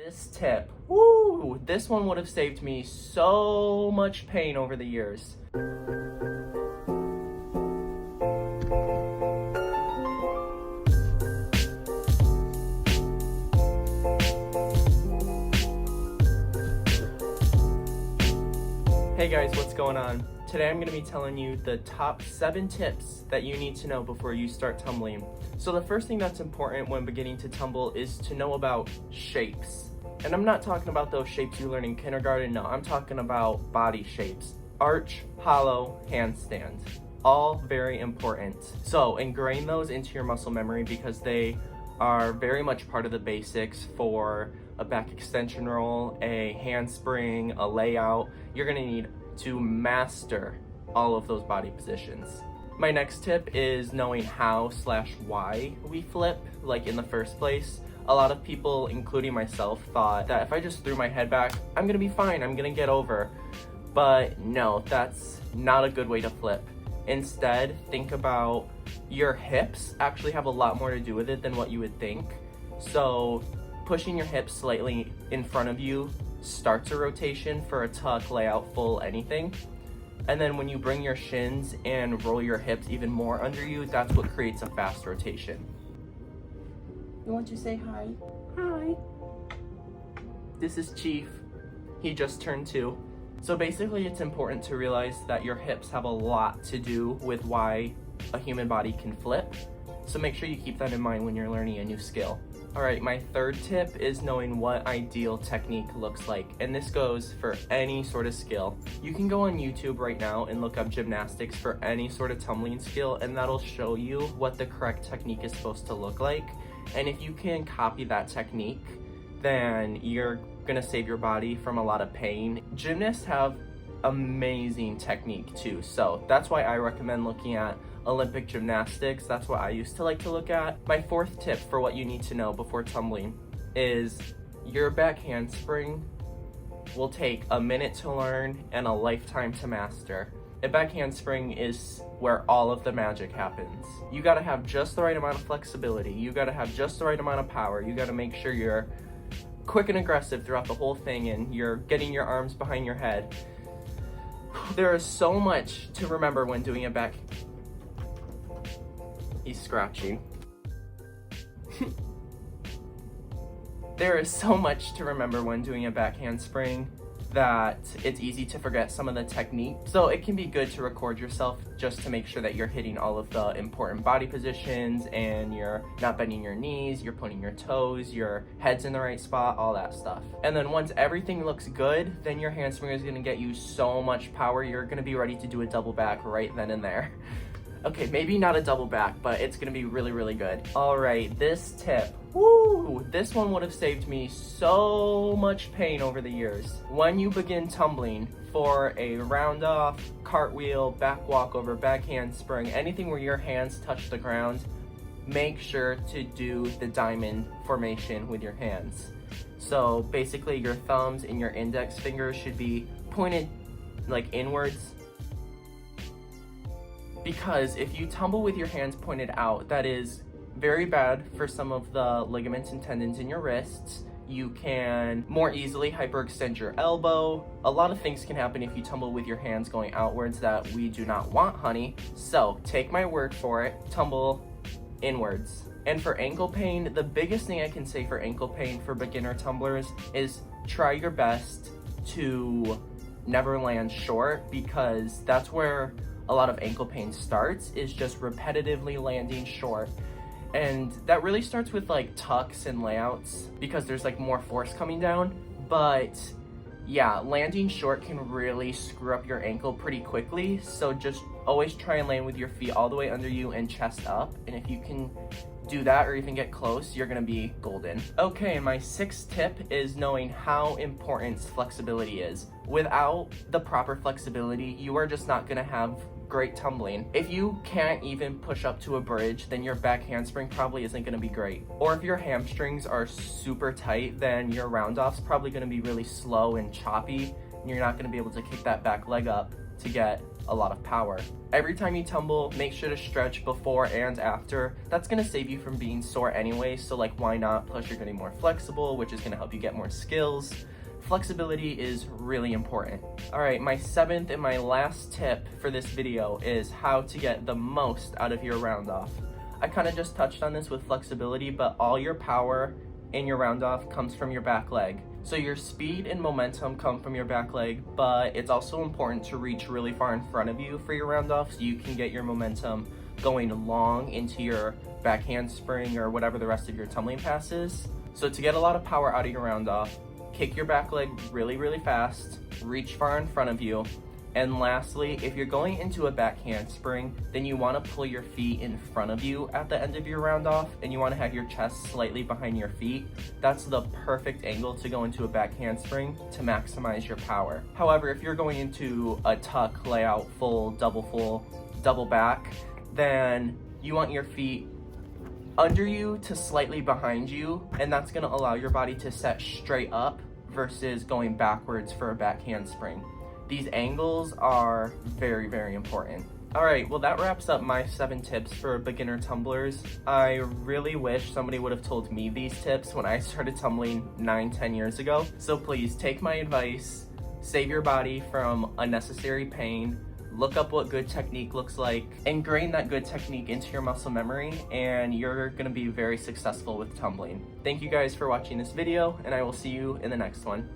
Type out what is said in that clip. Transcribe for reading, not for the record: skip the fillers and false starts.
This tip, woo, this one would have saved me so much pain over the years. Hey guys, what's going on? Today I'm going to be telling you the top 7 tips that you need to know before you start tumbling. So the first thing that's important when beginning to tumble is to know about shapes. And I'm not talking about those shapes you learn in kindergarten, no, I'm talking about body shapes. Arch, hollow, handstand. All very important. So ingrain those into your muscle memory because they are very much part of the basics for a back extension roll, a handspring, a layout. You're gonna need to master all of those body positions. My next tip is knowing how/why we flip, like in the first place. A lot of people, including myself, thought that if I just threw my head back, I'm gonna be fine, I'm gonna get over. But no, that's not a good way to flip. Instead, think about your hips actually have a lot more to do with it than what you would think. So pushing your hips slightly in front of you starts a rotation for a tuck, layout, full, anything. And then when you bring your shins and roll your hips even more under you, that's what creates a fast rotation. You want to say hi? Hi. This is Chief. He just turned 2. So basically it's important to realize that your hips have a lot to do with why a human body can flip. So make sure you keep that in mind when you're learning a new skill. All right, my third tip is knowing what ideal technique looks like, and this goes for any sort of skill. You can go on YouTube right now and look up gymnastics for any sort of tumbling skill, and that'll show you what the correct technique is supposed to look like. And if you can copy that technique, then you're gonna save your body from a lot of pain. Gymnasts have amazing technique too, so that's why I recommend looking at Olympic gymnastics. That's what I used to like to look at. My fourth tip for what you need to know before tumbling is your back handspring will take a minute to learn and a lifetime to master. A back handspring is where all of the magic happens. You gotta have just the right amount of flexibility. You gotta have just the right amount of power. You gotta make sure you're quick and aggressive throughout the whole thing and you're getting your arms behind your head. There is so much to remember when doing a back. He's scratching. There is so much to remember when doing a back handspring that it's easy to forget some of the technique. So it can be good to record yourself just to make sure that you're hitting all of the important body positions and you're not bending your knees, you're putting your toes, your head's in the right spot, all that stuff. And then once everything looks good, then your handspring is gonna get you so much power, you're gonna be ready to do a double back right then and there. Okay, maybe not a double back, but it's gonna be really, really good. All right, this tip, woo, this one would have saved me so much pain over the years. When you begin tumbling for a round off, cartwheel, back walkover, back handspring, anything where your hands touch the ground, make sure to do the diamond formation with your hands. So basically your thumbs and your index fingers should be pointed like inwards. Because if you tumble with your hands pointed out, that is very bad for some of the ligaments and tendons in your wrists. You can more easily hyperextend your elbow. A lot of things can happen if you tumble with your hands going outwards that we do not want, honey. So take my word for it, tumble inwards. And for ankle pain, the biggest thing I can say for ankle pain for beginner tumblers is try your best to never land short, because that's where a lot of ankle pain starts, is just repetitively landing short. And that really starts with like tucks and layouts because there's like more force coming down. But yeah, landing short can really screw up your ankle pretty quickly. So just always try and land with your feet all the way under you and chest up. And if you can do that or even get close, you're gonna be golden. Okay, and my 6th tip is knowing how important flexibility is. Without the proper flexibility, you are just not gonna have great tumbling. If you can't even push up to a bridge, then your back handspring probably isn't gonna be great. Or if your hamstrings are super tight, then your round off's probably gonna be really slow and choppy, and you're not gonna be able to kick that back leg up to get a lot of power. Every time you tumble, make sure to stretch before and after. That's gonna save you from being sore anyway, so like why not? Plus you're getting more flexible, which is gonna help you get more skills. Flexibility is really important. All right, my seventh and my last tip for this video is how to get the most out of your round off. I kind of just touched on this with flexibility, but all your power in your round off comes from your back leg. So your speed and momentum come from your back leg, but it's also important to reach really far in front of you for your round off so you can get your momentum going long into your back handspring or whatever the rest of your tumbling pass is. So to get a lot of power out of your round off, kick your back leg really, really fast, reach far in front of you. And lastly, if you're going into a back handspring, then you want to pull your feet in front of you at the end of your round off, and you want to have your chest slightly behind your feet. That's the perfect angle to go into a back handspring to maximize your power. However, if you're going into a tuck, layout, full, double back, then you want your feet under you to slightly behind you, and that's going to allow your body to set straight up versus going backwards for a back handspring. These angles are very, very important. All right, well that wraps up my 7 tips for beginner tumblers. I really wish somebody would have told me these tips when I started tumbling 9-10 years ago. So please take my advice, save your body from unnecessary pain, look up what good technique looks like, ingrain that good technique into your muscle memory, and you're gonna be very successful with tumbling. Thank you guys for watching this video, and I will see you in the next one.